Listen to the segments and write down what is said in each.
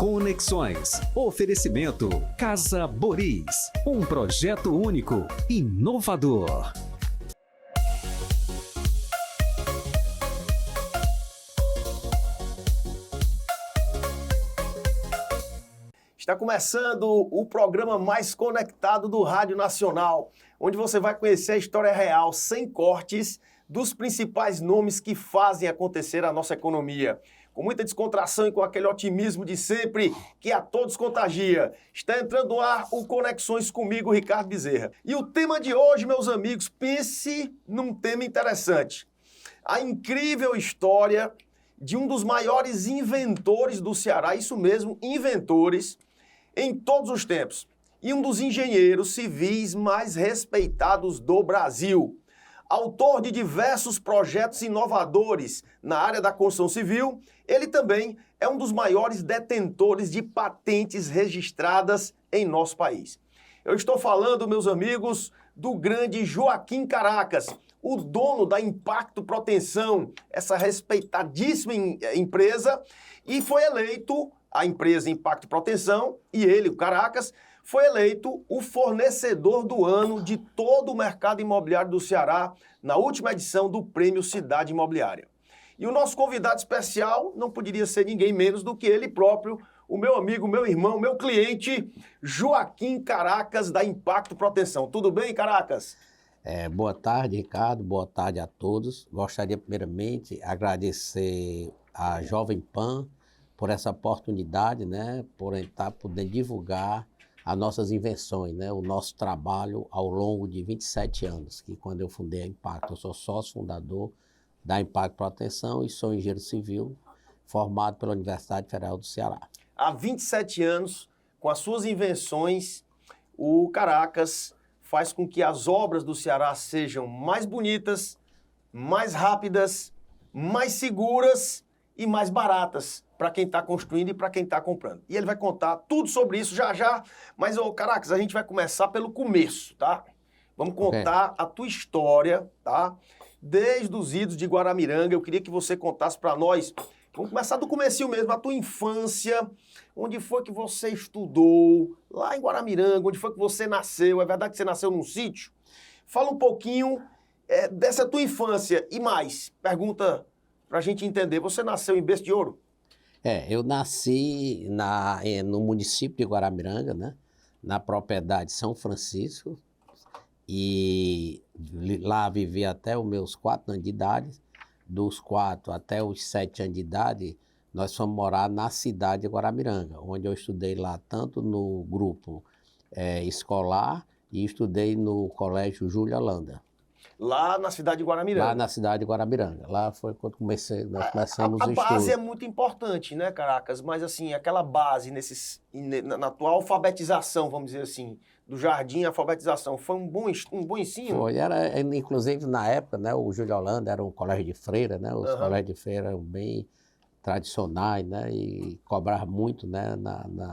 Conexões. Oferecimento Casa Boris. Um projeto único, inovador. Está começando o programa mais conectado do Rádio Nacional, onde você vai conhecer a história real, sem cortes, dos principais nomes que fazem acontecer a nossa economia. Com muita descontração e com aquele otimismo de sempre que a todos contagia. Está entrando no ar o Conexões comigo, Ricardo Bezerra. E o tema de hoje, meus amigos, pense num tema interessante. A incrível história de um dos maiores inventores do Ceará, isso mesmo, inventores, em todos os tempos, e um dos engenheiros civis mais respeitados do Brasil. Autor de diversos projetos inovadores na área da construção civil, ele também é um dos maiores detentores de patentes registradas em nosso país. Eu estou falando, meus amigos, do grande Joaquim Caracas, o dono da Impacto Proteção, essa respeitadíssima empresa, e foi eleito a empresa Impacto Proteção, e ele, o Caracas, foi eleito o fornecedor do ano de todo o mercado imobiliário do Ceará na última edição do Prêmio Cidade Imobiliária. E o nosso convidado especial não poderia ser ninguém menos do que ele próprio, o meu amigo, meu irmão, meu cliente, Joaquim Caracas, da Impacto Proteção. Tudo bem, Caracas? Boa tarde, Ricardo. Boa tarde a todos. Gostaria primeiramente de agradecer à Jovem Pan por essa oportunidade, né, por estar podendo divulgar as nossas invenções, né, o nosso trabalho ao longo de 27 anos, que quando eu fundei a Impacto, eu sou sócio fundador da Impacto Proteção e sou engenheiro civil formado pela Universidade Federal do Ceará. Há 27 anos, com as suas invenções, o Caracas faz com que as obras do Ceará sejam mais bonitas, mais rápidas, mais seguras e mais baratas para quem está construindo e para quem está comprando. E ele vai contar tudo sobre isso já já, mas, Caracas, a gente vai começar pelo começo, tá? Vamos contar a tua história, tá? Desde os idos de Guaramiranga, eu queria que você contasse para nós, vamos começar do comecinho mesmo, a tua infância, onde foi que você estudou, lá em Guaramiranga, onde foi que você nasceu, é verdade que você nasceu num sítio? Fala um pouquinho dessa tua infância e mais, pergunta para a gente entender, você nasceu em Berço de Ouro? Eu nasci no município de Guaramiranga, né, na propriedade São Francisco, e lá vivi até os meus 4 anos de idade. Dos 4 até os 7 anos de idade, nós fomos morar na cidade de Guaramiranga, onde eu estudei lá tanto no grupo escolar e estudei no colégio Júlio Holanda. Lá na cidade de Guaramiranga? Lá na cidade de Guaramiranga. Lá foi quando nós começamos os estudos. A base é muito importante, né, Caracas? Mas, assim, aquela base na tua alfabetização, vamos dizer assim, do jardim à alfabetização, foi um bom ensino? Foi. Inclusive, na época, né, o Júlio Holanda era um colégio de freira, né? Os colégios de freira eram bem tradicionais, né? E cobravam muito, né,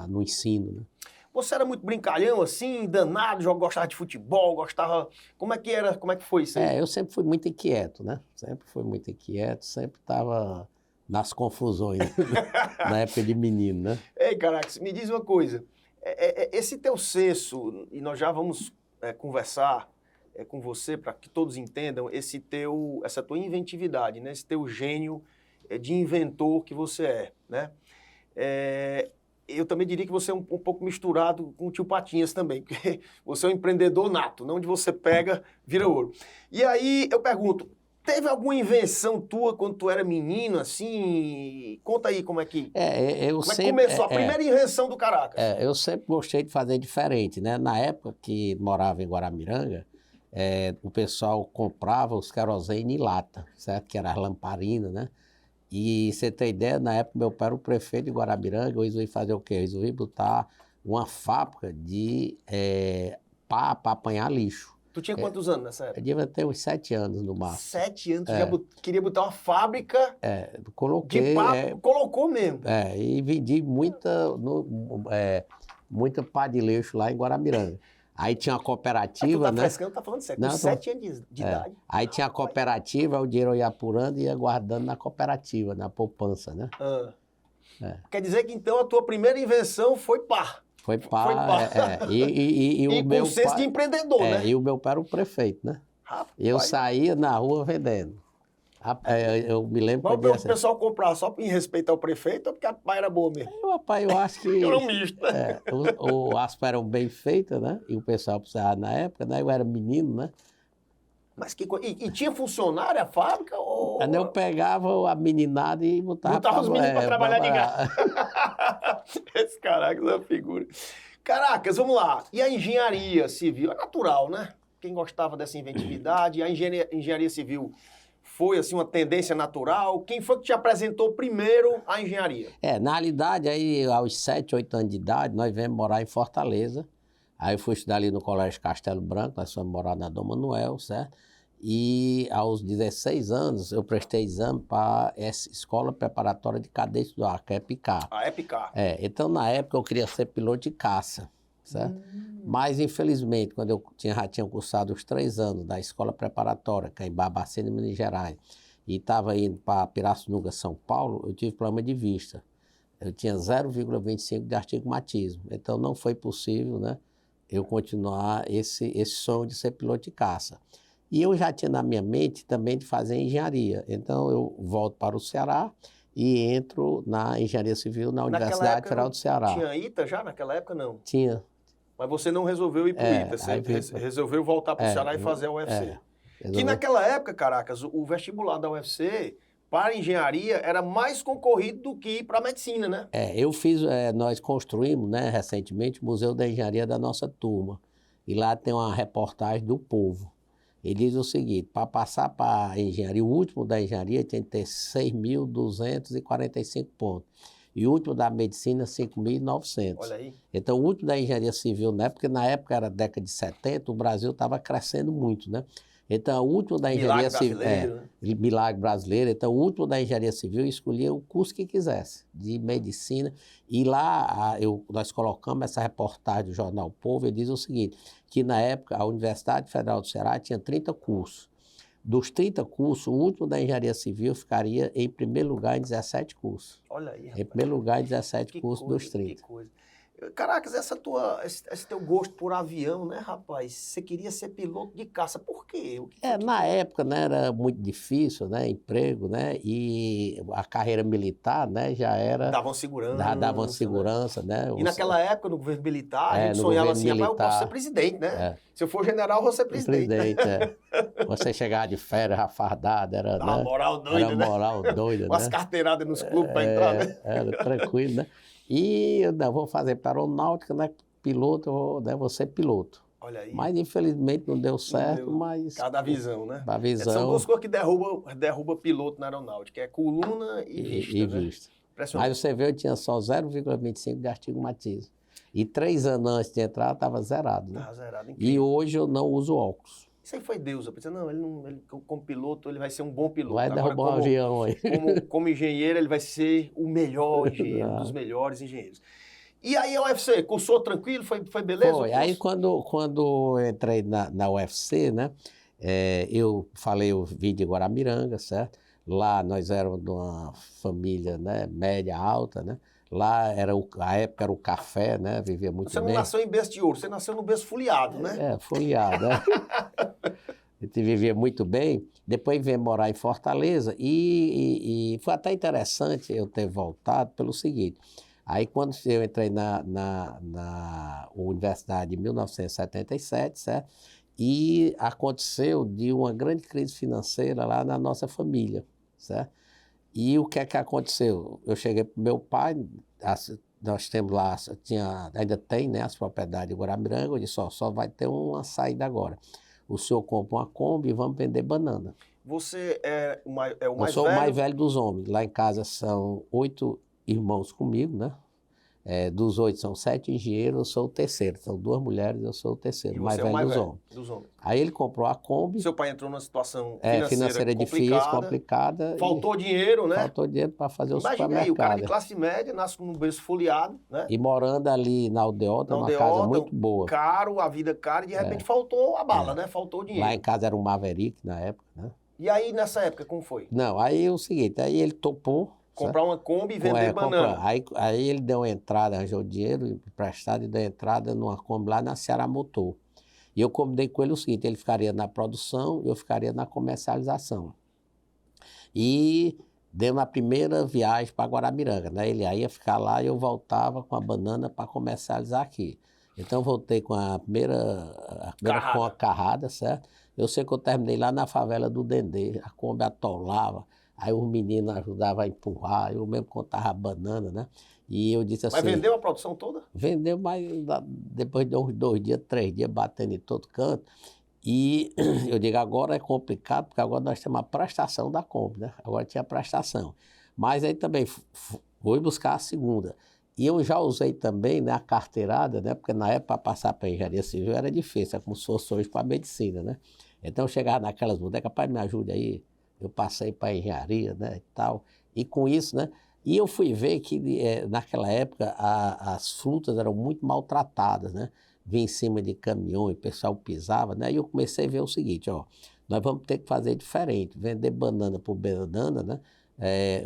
no ensino, né? Você era muito brincalhão, assim, danado, gostava de futebol, gostava... Como é que era? Como é que foi isso aí? Eu sempre fui muito inquieto, né? Sempre fui muito inquieto, sempre estava nas confusões, na época de menino, né? Ei, Caracas, me diz uma coisa. Esse teu senso, e nós já vamos conversar com você para que todos entendam essa tua inventividade, né? Esse teu gênio de inventor que você é, né? Eu também diria que você é um pouco misturado com o tio Patinhas também, porque você é um empreendedor nato, não onde você pega, vira ouro. E aí eu pergunto, teve alguma invenção tua quando tu era menino, assim? Conta aí como é que começou a primeira invenção do Caracas. Eu sempre gostei de fazer diferente, né? Na época que morava em Guaramiranga, o pessoal comprava os querosene em lata, certo? Que era as lamparinas, né? E você tem ideia, na época meu pai era o prefeito de Guaramiranga, eu resolvi fazer o quê? Eu resolvi botar uma fábrica de pá para apanhar lixo. Tu tinha quantos anos nessa época? Eu devia ter uns 7 anos no máximo. 7 anos? Tu já queria botar uma fábrica coloquei, de pá, colocou mesmo. E vendi muita pá de lixo lá em Guaramiranga. Aí tinha uma cooperativa, né? Frescando, tá falando sério, com 7 anos de idade. Aí tinha a cooperativa, o dinheiro eu ia apurando e ia guardando na cooperativa, na poupança, né? Quer dizer que então a tua primeira invenção foi pá. Foi pá. Foi pá. E E o meu com senso de pai, empreendedor, né? E o meu pai era o prefeito, né? Rapaz. Eu saía na rua vendendo. Eu me lembro Mas que o pessoal comprava só em respeito ao prefeito ou porque a pá era boa mesmo? Rapaz, eu acho que Era um misto, né? as pás eram bem feitas, né? E o pessoal precisava na época, né? Eu era menino, né? Mas que coisa. E tinha funcionário a fábrica? Ou... Aí eu pegava a meninada e botava os meninos para trabalhar de graça. Esse caraca, essa figura. Caracas, vamos lá. E a engenharia civil? É natural, né? Quem gostava dessa inventividade, a engenharia civil foi assim uma tendência natural? Quem foi que te apresentou primeiro a engenharia? Na realidade, aí aos 7, 8 anos de idade, nós viemos morar em Fortaleza. Aí eu fui estudar ali no Colégio Castelo Branco, nós fomos morar na Dom Manuel, certo? E aos 16 anos eu prestei exame para essa Escola Preparatória de Cadetes do Ar, que é EPICAR. A EPICAR. Então na época eu queria ser piloto de caça, certo? Mas infelizmente, quando eu já tinha cursado os 3 anos da Escola Preparatória, que é em Barbacena, Minas Gerais, e estava indo para Pirassununga, São Paulo, eu tive problema de vista. Eu tinha 0,25 de astigmatismo, então não foi possível, né, eu continuar esse sonho de ser piloto de caça. E eu já tinha na minha mente também de fazer engenharia. Então eu volto para o Ceará e entro na engenharia civil na Universidade Federal do Ceará. Tinha ITA já naquela época, não? Tinha. Mas você não resolveu ir para o ITA, você resolveu voltar para o Ceará e fazer a UFC. Que naquela época, Caracas, o vestibular da UFC para engenharia era mais concorrido do que para medicina, né? Nós construímos, né, recentemente o Museu da Engenharia da nossa turma. E lá tem uma reportagem do Povo. Ele diz o seguinte, para passar para a engenharia, o último da engenharia tem que ter 6.245 pontos. E o último da medicina, 5.900. Olha aí. Então, o último da engenharia civil, né? Porque na época era década de 70, o Brasil estava crescendo muito, né? Então, o último da engenharia civil. Milagre brasileiro. Então, o último da engenharia civil escolhia o curso que quisesse, de medicina. E lá nós colocamos essa reportagem do jornal Povo, e diz o seguinte, que na época a Universidade Federal do Ceará tinha 30 cursos. Dos 30 cursos, o último da engenharia civil ficaria em primeiro lugar em 17 cursos. Olha aí, rapaz. Em primeiro lugar em 17 cursos dos 30. Que coisa. Caracas, esse teu gosto por avião, né, rapaz? Você queria ser piloto de caça, por quê? Na época, né, era muito difícil, né, emprego, né, e a carreira militar, né, já era... Davam segurança. Davam segurança, né. E naquela época, no governo militar, a gente sonhava assim, eu posso ser presidente, né? Se eu for general, eu vou ser presidente. Você chegava de férias, já fardado, era... Uma moral doida, né? Moral doida, umas carteiradas nos clubes para entrar, né? Era tranquilo, né? E eu vou fazer para aeronáutica, né? Piloto, vou ser piloto. Olha aí. Mas infelizmente não deu certo, mas... Cada visão, né? A visão... São duas coisas que derruba piloto na aeronáutica, é coluna e vista. Né? Mas você vê, eu tinha só 0,25 de astigmatismo. E 3 anos antes de entrar, estava zerado, né? Estava zerado, e hoje eu não uso óculos. Isso aí foi Deus. Eu pensei, não, ele como piloto, ele vai ser um bom piloto. Vai derrubar um avião aí. Como engenheiro, ele vai ser o melhor engenheiro, um dos melhores engenheiros. E aí a UFC, cursou tranquilo? Foi beleza? Foi. Aí quando eu entrei na UFC, né, eu vim de Guaramiranga, certo? Lá nós éramos de uma família, né, média, alta, né? Lá a época era o café, né? Vivia muito bem. Você não nasceu em berço de ouro, você nasceu no berço folheado, né? Folheado, né? A gente vivia muito bem. Depois veio morar em Fortaleza e foi até interessante eu ter voltado pelo seguinte. Aí quando eu entrei na universidade em 1977, certo? E aconteceu de uma grande crise financeira lá na nossa família, certo? E o que é que aconteceu? Eu cheguei para o meu pai, nós temos lá, ainda tem, né, as propriedades de Guaramiranga, eu disse, só vai ter uma saída agora. O senhor compra uma Kombi e vamos vender banana. Você é o mais velho? Eu sou o mais velho dos homens. Lá em casa são 8 irmãos comigo, né? Dos 8 são 7 engenheiros, eu sou o terceiro. São 2 mulheres, eu sou o terceiro, mais velho dos homens. Aí ele comprou a Kombi. Seu pai entrou numa situação financeira difícil, complicada. Faltou dinheiro, né? Faltou dinheiro para fazer o supermercado. Imagina aí, o cara de classe média, nasce num berço folheado, né? E morando ali na Aldeota, numa casa muito boa. Caro, a vida cara, e de repente faltou a bala, né? Faltou o dinheiro. Lá em casa era um Maverick na época, né? E aí, nessa época, como foi? Não, aí é o seguinte, aí ele topou, Comprar uma Kombi e vender banana. Aí ele deu entrada, arranjou dinheiro emprestado e deu entrada numa Kombi lá na Ceará Motor. E eu combinei com ele o seguinte, ele ficaria na produção e eu ficaria na comercialização. E deu na primeira viagem para Guaramiranga, né? Ele aí ia ficar lá e eu voltava com a banana para comercializar aqui. Então, eu voltei com a primeira com a carrada, certo? Eu sei que eu terminei lá na favela do Dendê, a Kombi atolava, aí os meninos ajudavam a empurrar, eu mesmo contava a banana, né? E eu disse assim... Mas vendeu a produção toda? Vendeu, mas depois de uns 2 dias, 3 dias, batendo em todo canto. E eu digo, agora é complicado, porque agora nós temos a prestação da Kombi, né? Agora tinha a prestação. Mas aí também fui buscar a segunda. E eu já usei também, né, a carteirada, né? Porque na época, para passar para a engenharia civil era difícil, é como se fosse hoje para a medicina, né? Então eu chegava naquelas bodecas, pai, me ajude aí. Eu passei para a engenharia, né, e tal. E com isso, né? E eu fui ver que naquela época as frutas eram muito maltratadas, né? Vinha em cima de caminhões, o pessoal pisava, né? E eu comecei a ver o seguinte, ó, nós vamos ter que fazer diferente, vender banana por banana, né?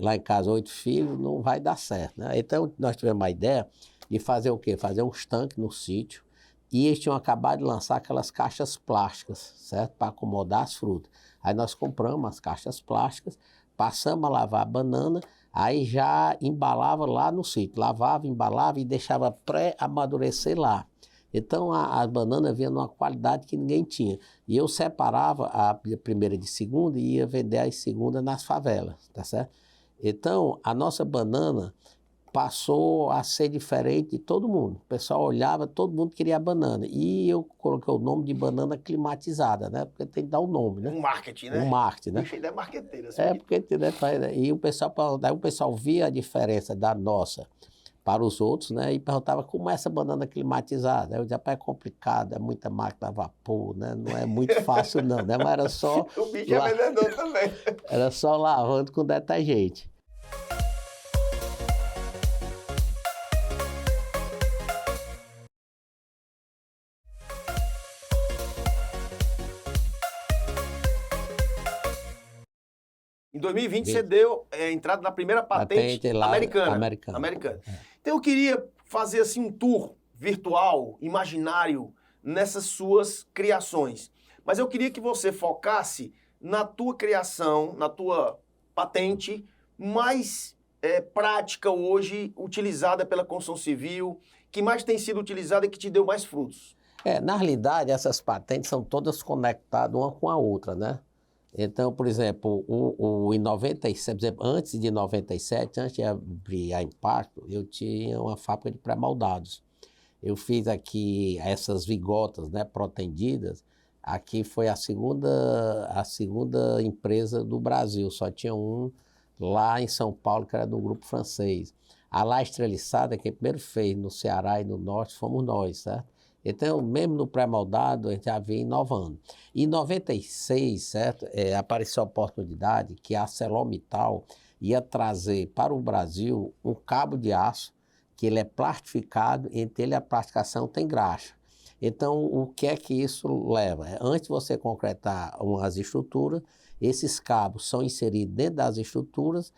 Lá em casa, 8 filhos, não vai dar certo, né? Então, nós tivemos a ideia de fazer o quê? Fazer uns tanques no sítio, e eles tinham acabado de lançar aquelas caixas plásticas, certo? Para acomodar as frutas. Aí nós compramos as caixas plásticas, passamos a lavar a banana, aí já embalava lá no sítio, lavava, embalava e deixava pré-amadurecer lá. Então, a banana vinha numa qualidade que ninguém tinha. E eu separava a primeira de segunda e ia vender as segundas nas favelas, tá certo? Então, a nossa banana passou a ser diferente de todo mundo. O pessoal olhava, todo mundo queria a banana. E eu coloquei o nome de banana climatizada, né? Porque tem que dar o nome, né? Um marketing, né? Um marketing, né? Bicho, ainda é marqueteiro. Assim. Porque, né, e o pessoal via a diferença da nossa para os outros, né? E perguntava como é essa banana climatizada. Eu dizia, é complicado, é muita máquina a vapor, né? Não é muito fácil não, né? Mas era só... O bicho é vendedor também. Era só lavando com detergente. Em 2020, você deu entrada na primeira patente lá, americana. É. Então, eu queria fazer assim um tour virtual, imaginário, nessas suas criações. Mas eu queria que você focasse na tua criação, na tua patente mais prática hoje, utilizada pela construção civil, que mais tem sido utilizada e que te deu mais frutos. Na realidade, essas patentes são todas conectadas uma com a outra, né? Então, por exemplo, em 97, por exemplo, antes de 97, antes de abrir a Impacto, eu tinha uma fábrica de pré-moldados. Eu fiz aqui essas vigotas, né, protendidas. Aqui foi a segunda empresa do Brasil, só tinha um lá em São Paulo, que era do grupo francês. A La Estreliçada, que primeiro fez no Ceará e no Norte, fomos nós, certo? Então, mesmo no pré-moldado, a gente já vinha inovando. Em 96, certo, apareceu a oportunidade que a ArcelorMittal ia trazer para o Brasil um cabo de aço, que ele é plastificado, entre ele e a plastificação tem graxa. Então, o que é que isso leva? Antes de você concretar umas estruturas, esses cabos são inseridos dentro das estruturas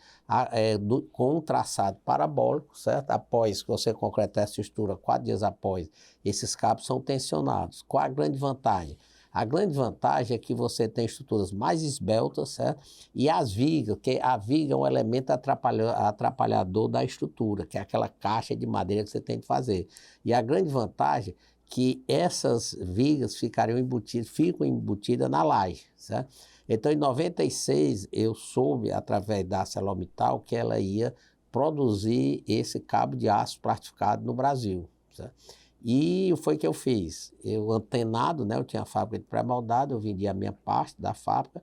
com um traçado parabólico, certo? Após que você concretar essa estrutura, 4 dias após, esses cabos são tensionados. Qual a grande vantagem? A grande vantagem é que você tem estruturas mais esbeltas, certo? E as vigas, que a viga é um elemento atrapalhador da estrutura, que é aquela caixa de madeira que você tem que fazer. E a grande vantagem é que essas vigas ficam embutidas na laje, certo? Então, em 96, eu soube, através da ArcelorMittal, que ela ia produzir esse cabo de aço plastificado no Brasil, certo? E foi o que eu fiz. Eu, antenado, né, eu tinha a fábrica de pré-moldado, eu vendi a minha parte da fábrica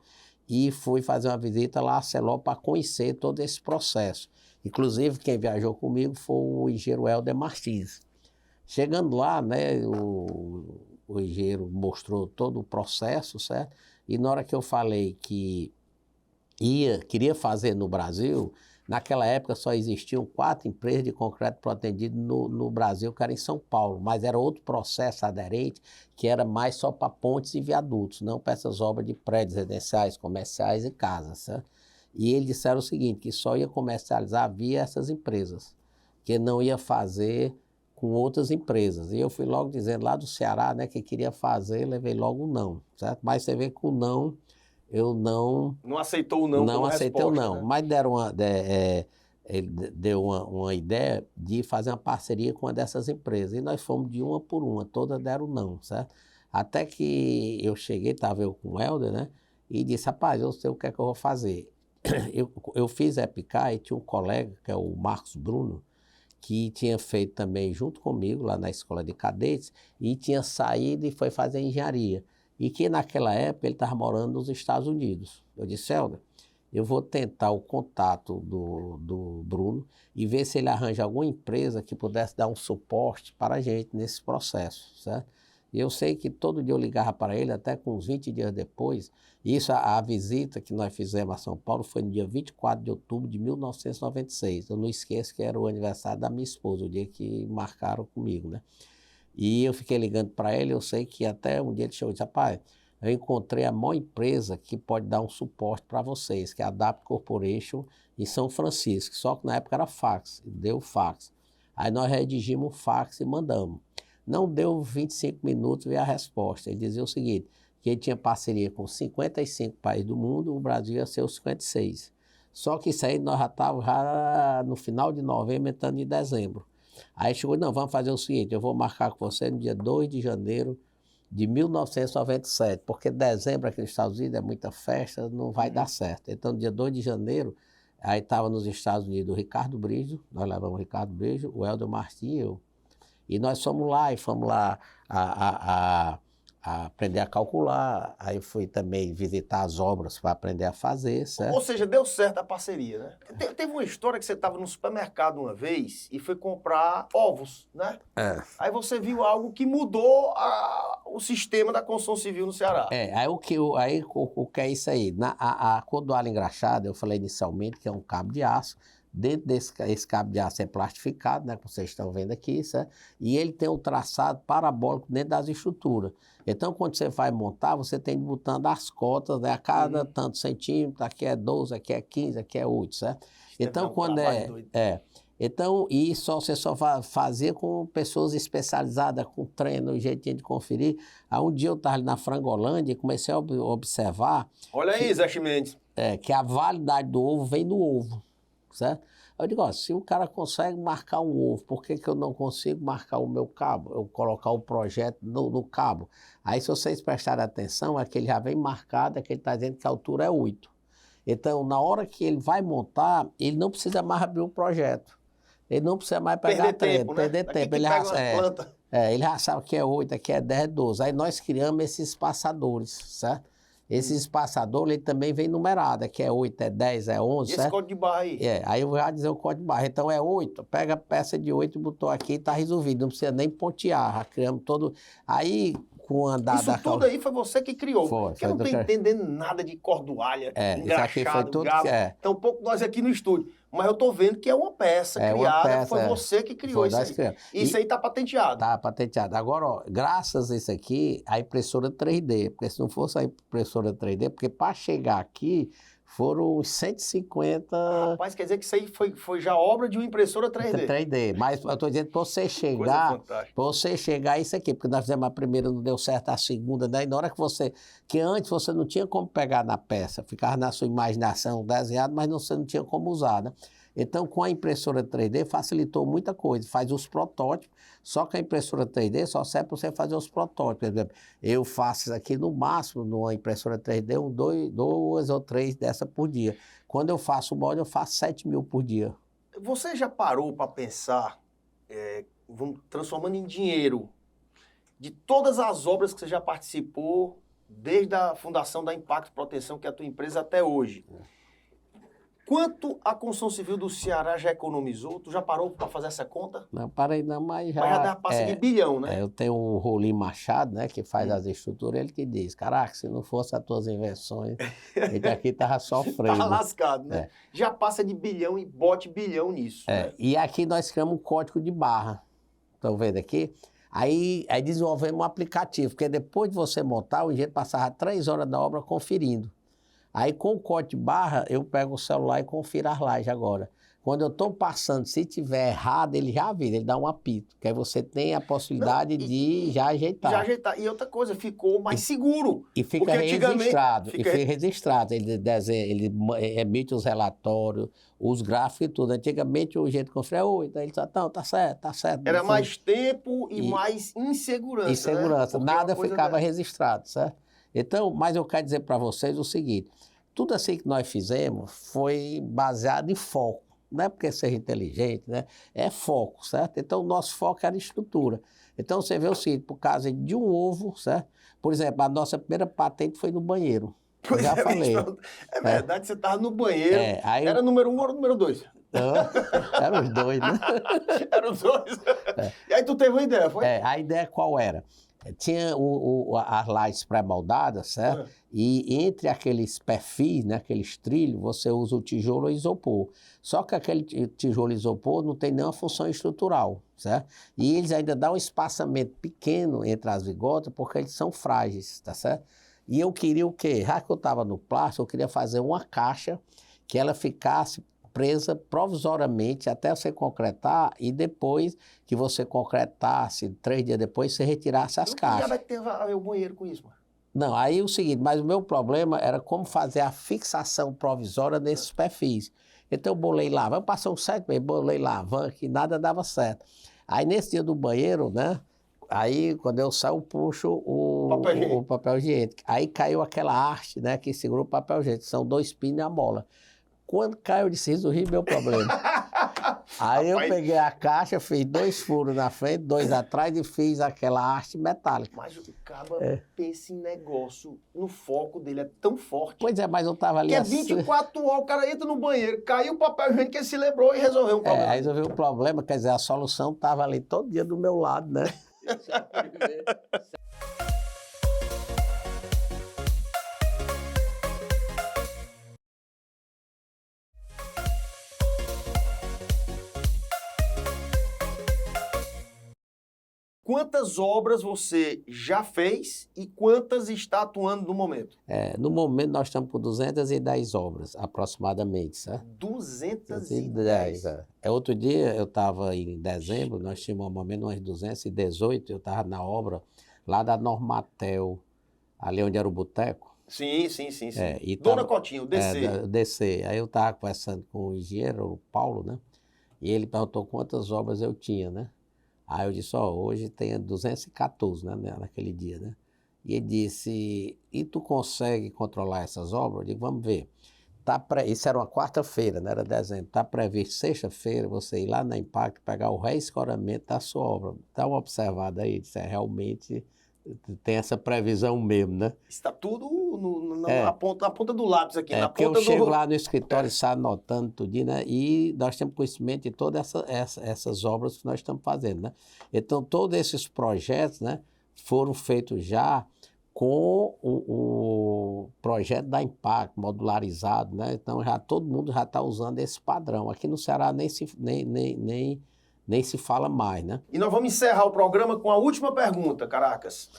e fui fazer uma visita lá à Arcelor para conhecer todo esse processo. Inclusive, quem viajou comigo foi o engenheiro Helder Martins. Chegando lá, né, o engenheiro mostrou todo o processo, certo? E na hora que eu falei que queria fazer no Brasil, naquela época só existiam 4 empresas de concreto protendido no Brasil, que era em São Paulo, mas era outro processo aderente, que era mais só para pontes e viadutos, não para essas obras de prédios residenciais, comerciais e casas, certo? E eles disseram o seguinte, que só ia comercializar via essas empresas, que não ia fazer com outras empresas. E eu fui logo dizendo lá do Ceará, né, que queria fazer, levei logo um não, certo? Mas você vê que o não, eu não... Não aceitou o não Não como aceitei o resposta, não, né? mas ele deu uma ideia de fazer uma parceria com uma dessas empresas. E nós fomos de uma por uma, todas deram não, certo? Até que eu cheguei, estava eu com o Helder, né? E disse, rapaz, eu sei o que é que eu vou fazer. Eu fiz Epicá e tinha um colega, que é o Marcos Bruno, que tinha feito também junto comigo lá na escola de cadetes e tinha saído e foi fazer engenharia. E que naquela época ele estava morando nos Estados Unidos. Eu disse, Helder, eu vou tentar o contato do Bruno e ver se ele arranja alguma empresa que pudesse dar um suporte para a gente nesse processo, certo? E eu sei que todo dia eu ligava para ele, até com uns 20 dias depois. Isso, a visita que nós fizemos a São Paulo foi no dia 24 de outubro de 1996. Eu não esqueço que era o aniversário da minha esposa, o dia que marcaram comigo, né? E eu fiquei ligando para ele, eu sei que até um dia ele chegou e disse, rapaz, eu encontrei a maior empresa que pode dar um suporte para vocês, que é a Adapt Corporation em São Francisco, só que na época era fax, deu fax. Aí nós redigimos o fax e mandamos. Não deu 25 minutos, veio a resposta. Ele dizia o seguinte, que ele tinha parceria com 55 países do mundo, o Brasil ia ser os 56. Só que isso aí nós já estávamos no final de novembro, entrando em dezembro. Aí chegou, não, vamos fazer o seguinte, eu vou marcar com você no dia 2 de janeiro de 1997, porque dezembro aqui nos Estados Unidos é muita festa, não vai dar certo. Então, no dia 2 de janeiro, aí estava nos Estados Unidos o Ricardo Brijo, nós levamos o Ricardo Brijo, o Helder Martins e eu. E nós fomos lá a aprender a calcular, aí fui também visitar as obras para aprender a fazer, certo? Ou seja, deu certo a parceria, né? Teve uma história que você estava no supermercado uma vez e foi comprar ovos, né? É. Aí você viu algo que mudou o sistema da construção civil no Ceará. Aí o que é isso aí? Quando o ala engraxada, eu falei inicialmente que é um cabo de aço. Dentro desse cabo de aço é plastificado, né, como vocês estão vendo aqui, certo? E ele tem um traçado parabólico dentro das estruturas. Então, quando você vai montar, você tem de botando as cotas, né, a cada tanto centímetro, aqui é 12, aqui é 15, aqui é 8, certo? Então, quando então, você só fazia com pessoas especializadas, com treino, jeitinho de conferir. Aí um dia eu estava ali na Frangolândia e comecei a observar... Olha aí, Zé Chimenez. Que a validade do ovo vem do ovo. Certo? Eu digo, se o cara consegue marcar um ovo, por que eu não consigo marcar o meu cabo? Eu colocar o projeto no cabo. Aí, se vocês prestarem atenção, é que ele já vem marcado, é que ele está dizendo que a altura é 8. Então, na hora que ele vai montar, ele não precisa mais abrir o projeto. Ele não precisa mais pegar treino, perder tempo. Ele já sabe que é 8, aqui é 10, 12. Aí nós criamos esses espaçadores, certo? Esse espaçador, ele também vem numerado, aqui é 8, é 10, é 11, e esse certo? código de barra aí? Aí eu vou já dizer o código de barra. Então é 8, pega a peça de 8 e botou aqui e está resolvido, não precisa nem pontear, já criamos todo... Aí, com o andar isso tudo aí foi você que criou. Porque eu não estou entendendo nada de cordoalha, engraxado, galo, tampouco nós aqui no estúdio. Mas eu estou vendo que é uma peça criada, foi você que criou isso aí. Isso aí está patenteado. Está patenteado. Agora, ó, graças a isso aqui, a impressora 3D, porque se não fosse a impressora 3D, porque para chegar aqui foram uns 150... Rapaz, quer dizer que isso aí foi já obra de uma impressora 3D. 3D, mas eu estou dizendo para você chegar a isso aqui, porque nós fizemos a primeira, não deu certo, a segunda, né? E na hora que antes você não tinha como pegar na peça, ficava na sua imaginação desenhado, mas você não tinha como usar, né? Então, com a impressora 3D, facilitou muita coisa, faz os protótipos, só que a impressora 3D só serve para você fazer os protótipos. Por exemplo, eu faço isso aqui no máximo, numa impressora 3D, duas ou três dessa por dia. Quando eu faço o molde, eu faço 7 mil por dia. Você já parou para pensar, vamos transformando em dinheiro, de todas as obras que você já participou, desde a fundação da Impacto Proteção, que é a tua empresa, até hoje? Quanto a construção civil do Ceará já economizou? Tu já parou para fazer essa conta? Não, parei não, mas já... Mas já dá passa de bilhão, né? Eu tenho o Rolim Machado, né, que faz as estruturas, ele que diz, caraca, se não fosse as tuas invenções, ele aqui estava sofrendo. Tava lascado, né? Já passa de bilhão e bote bilhão nisso. Né? E aqui nós criamos um código de barra, estão vendo aqui? Aí desenvolvemos um aplicativo, porque depois de você montar, o engenheiro passava 3 horas na obra conferindo. Aí com o código de barra, eu pego o celular e confiro as lajes agora. Quando eu estou passando, se tiver errado, ele já avisa, ele dá um apito. Que aí você tem a possibilidade de já ajeitar. Já ajeitar. E outra coisa, ficou mais seguro. E fica Porque registrado. fica- E fica registrado. Ele emite os relatórios, os gráficos e tudo. Antigamente o jeito conferia, então ele disse, não, tá certo. Era Foi- mais tempo e E- mais insegurança. Insegurança, Né? Porque nada uma coisa ficava dessa- registrado, certo? Então, mas eu quero dizer para vocês o seguinte, tudo assim que nós fizemos foi baseado em foco, não é porque seja inteligente, né? É foco, certo? Então, o nosso foco era estrutura. Então, você vê o seguinte, por causa de um ovo, certo? Por exemplo, a nossa primeira patente foi no banheiro, eu Pois já é, falei. é verdade, você estava no banheiro. Aí Era número 1 ou número 2? eram os dois, né? Eram os dois. E aí tu teve uma ideia, foi? A ideia qual era? Tinha as lajes pré-moldadas, certo? E entre aqueles perfis, né, aqueles trilhos, você usa o tijolo e isopor. Só que aquele tijolo e isopor não tem nenhuma função estrutural, certo? E eles ainda dão um espaçamento pequeno entre as vigotas porque eles são frágeis, tá certo? E eu queria o quê? Já que eu estava no plástico, eu queria fazer uma caixa que ela ficasse presa provisoriamente até você concretar e depois que você concretasse, 3 dias depois, você retirasse as caixas. Já teve a ver o banheiro com isso, mano. Não, aí o seguinte, mas o meu problema era como fazer a fixação provisória nesses perfis. Então eu bolei lá, passou uns 7 meses, bolei lá, que nada dava certo. Aí nesse dia do banheiro, né, aí quando eu saio, eu puxo o papel higiênico. Aí caiu aquela haste, né, que segura o papel higiênico, são 2 pinos e a mola. Quando caiu, eu disse, resolvi meu problema. Aí eu peguei a caixa, fiz 2 furos na frente, 2 atrás e fiz aquela haste metálica. Mas o cara pensa em negócio, no foco dele é tão forte. Pois é, mas eu tava ali Que é 24 horas, o cara entra no banheiro, caiu o papel higiênico, ele se lembrou e resolveu um problema. Aí resolveu o problema, quer dizer, a solução estava ali todo dia do meu lado, né? Quantas obras você já fez e quantas está atuando no momento? No momento nós estamos com 210 obras, aproximadamente, certo? 210. Outro dia eu estava em dezembro, nós tínhamos um momento umas 218, eu estava na obra lá da Normatel, ali onde era o boteco. Sim. E Dona Cotinha, o DC. DC. Aí eu estava conversando com o engenheiro, o Paulo, né? E ele perguntou quantas obras eu tinha, né? Aí eu disse, hoje tem 214, né, naquele dia, né? E ele disse, e tu consegue controlar essas obras? Eu digo, vamos ver. Isso era uma quarta-feira, né? Era dezembro. Está previsto sexta-feira você ir lá na Impact, pegar o reescoramento da sua obra. Dá uma observada aí, disse, realmente tem essa previsão mesmo, né? Está tudo na ponta do lápis aqui. Na porque ponta eu chego lá no escritório e saio anotando tudinho, né? E nós temos conhecimento de todas essas obras que nós estamos fazendo, né? Então, todos esses projetos, né, foram feitos já com o projeto da Impact, modularizado, né? Então, todo mundo já está usando esse padrão. Aqui no Ceará nem se fala mais, né? E nós vamos encerrar o programa com a última pergunta, Caracas.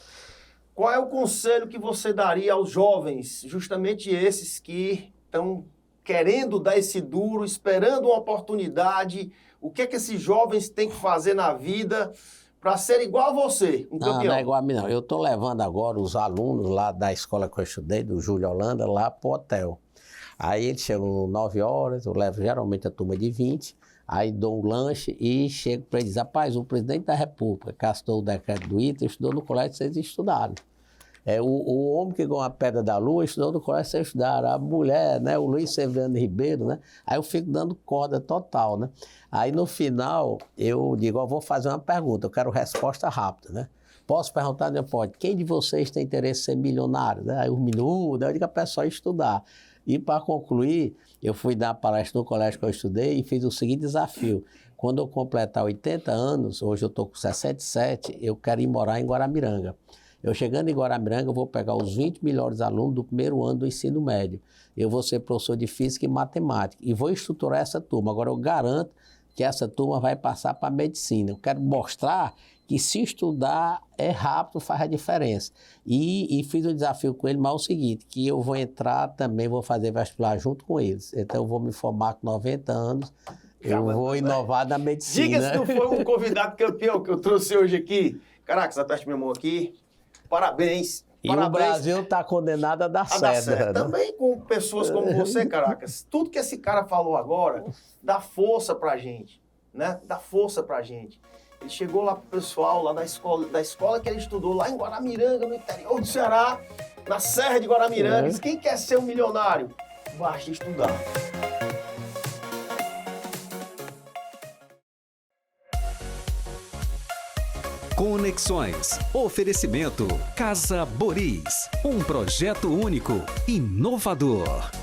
Qual é o conselho que você daria aos jovens, justamente esses que estão querendo dar esse duro, esperando uma oportunidade? O que é que esses jovens têm que fazer na vida para ser igual a você, um campeão? Não é igual a mim, não. Eu estou levando agora os alunos lá da escola que eu estudei, do Júlio Holanda, lá para o hotel. Aí eles chegam 9 horas, eu levo geralmente a turma de 20, aí dou um lanche e chego para eles, rapaz, o presidente da República castou o decreto do ITA, estudou no colégio que vocês estudaram. O homem que ganhou a Pedra da Lua estudou no colégio que vocês estudaram. A mulher, né, o Luiz Severiano Ribeiro, né? Aí eu fico dando corda total, né? Aí no final eu digo, eu vou fazer uma pergunta, eu quero resposta rápida, né? Posso perguntar? Não pode. Quem de vocês tem interesse em ser milionário? Né? Aí um minuto, eu digo a pessoa estudar. E para concluir, eu fui dar palestra no colégio que eu estudei e fiz o seguinte desafio. Quando eu completar 80 anos, hoje eu estou com 67, eu quero ir morar em Guaramiranga. Eu chegando em Guaramiranga, eu vou pegar os 20 melhores alunos do primeiro ano do ensino médio. Eu vou ser professor de Física e Matemática e vou estruturar essa turma. Agora eu garanto que essa turma vai passar para a medicina. Eu quero mostrar que se estudar é rápido, faz a diferença. E fiz um desafio com ele, mas é o seguinte, que eu vou entrar também, vou fazer vestibular junto com eles. Então eu vou me formar com 90 anos, eu vou inovar na medicina. Diga se não foi um convidado campeão que eu trouxe hoje aqui. Caraca, você testa minha mão aqui. Parabéns. E parabéns. o Brasil está condenado a dar certo. Né? Também com pessoas como você, Caracas. Tudo que esse cara falou agora dá força pra gente, né? Dá força pra gente. Ele chegou lá pro pessoal, lá da escola que ele estudou, lá em Guaramiranga, no interior do Ceará, na Serra de Guaramiranga. Disse, quem quer ser um milionário? Basta estudar. Conexões. Oferecimento Casa Boris. Um projeto único, inovador.